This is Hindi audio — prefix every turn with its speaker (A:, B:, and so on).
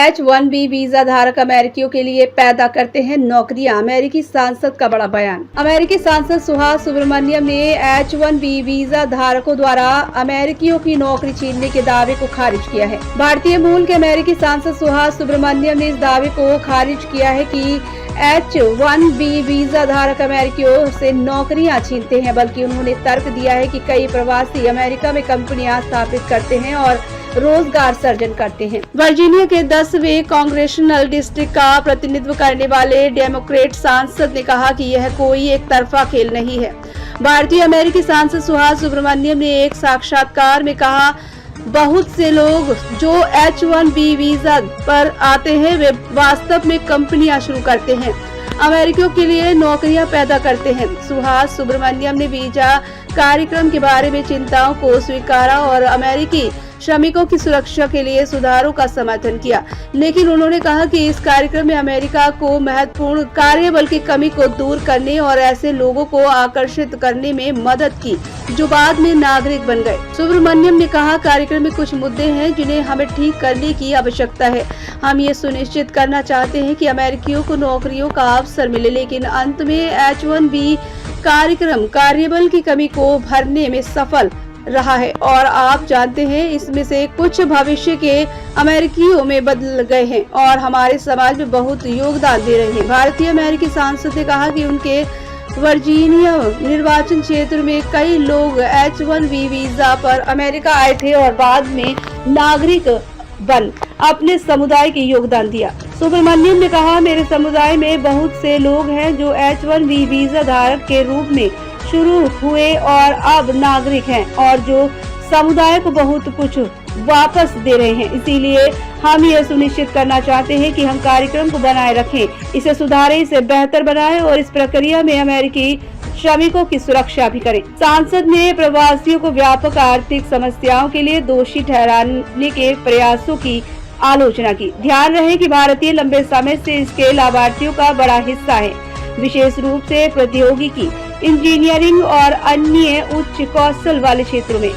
A: H-1B वीजा धारक अमेरिकियों के लिए पैदा करते हैं नौकरियां। अमेरिकी सांसद का बड़ा बयान। अमेरिकी सांसद सुहास सुब्रमण्यम ने H-1B वीजा धारकों द्वारा अमेरिकियों की नौकरी छीनने के दावे को खारिज किया है। भारतीय मूल के अमेरिकी सांसद सुहास सुब्रमण्यम ने इस दावे को खारिज किया है कि H-1B वीजा धारक अमेरिकियों से नौकरियां छीनते हैं, बल्कि उन्होंने तर्क दिया है कि कई प्रवासी अमेरिका में कंपनियां स्थापित करते हैं और रोजगार सृजन करते हैं। वर्जीनिया के 10वें कांग्रेशनल डिस्ट्रिक्ट का प्रतिनिधित्व करने वाले डेमोक्रेट सांसद ने कहा कि यह कोई एक तरफा खेल नहीं है। भारतीय अमेरिकी सांसद सुहास सुब्रमण्यम ने एक साक्षात्कार में कहा, बहुत से लोग जो H-1B वीजा पर आते हैं वे वास्तव में कंपनियां शुरू करते हैं, अमेरिकियों के लिए नौकरियां पैदा करते हैं। सुहास सुब्रमण्यम ने वीजा कार्यक्रम के बारे में चिंताओं को स्वीकारा और अमेरिकी श्रमिकों की सुरक्षा के लिए सुधारों का समर्थन किया, लेकिन उन्होंने कहा कि इस कार्यक्रम में अमेरिका को महत्वपूर्ण कार्यबल की कमी को दूर करने और ऐसे लोगों को आकर्षित करने में मदद की जो बाद में नागरिक बन गए। सुब्रमण्यम ने कहा, कार्यक्रम में कुछ मुद्दे हैं जिन्हें हमें ठीक करने की आवश्यकता है। हम ये सुनिश्चित करना चाहते हैं कि अमेरिकियों को नौकरियों का अवसर मिले, लेकिन अंत में H-1B कार्यक्रम कार्यबल की कमी को भरने में सफल रहा है और आप जानते हैं इसमें से कुछ भविष्य के अमेरिकियों में बदल गए हैं और हमारे समाज में बहुत योगदान दे रहे हैं। भारतीय अमेरिकी सांसद ने कहा कि उनके वर्जीनिया निर्वाचन क्षेत्र में कई लोग H-1B वीजा पर अमेरिका आए थे और बाद में नागरिक बन अपने समुदाय के योगदान दिया। सुब्रमण्यम ने कहा, मेरे समुदाय में बहुत से लोग हैं जो H-1B वीजा धारक के रूप में शुरू हुए और अब नागरिक हैं और जो समुदाय को बहुत कुछ वापस दे रहे हैं। इसीलिए हम यह सुनिश्चित करना चाहते हैं कि हम कार्यक्रम को बनाए रखें, इसे सुधारें, इसे बेहतर बनाएं और इस प्रक्रिया में अमेरिकी श्रमिकों की सुरक्षा भी करें। सांसद ने प्रवासियों को व्यापक आर्थिक समस्याओं के लिए दोषी ठहराने के प्रयासों की आलोचना की। ध्यान रहे कि भारतीय लंबे समय से इसके लाभार्थियों का बड़ा हिस्सा है, विशेष रूप से प्रौद्योगिकी, इंजीनियरिंग और अन्य उच्च कौशल वाले क्षेत्रों में।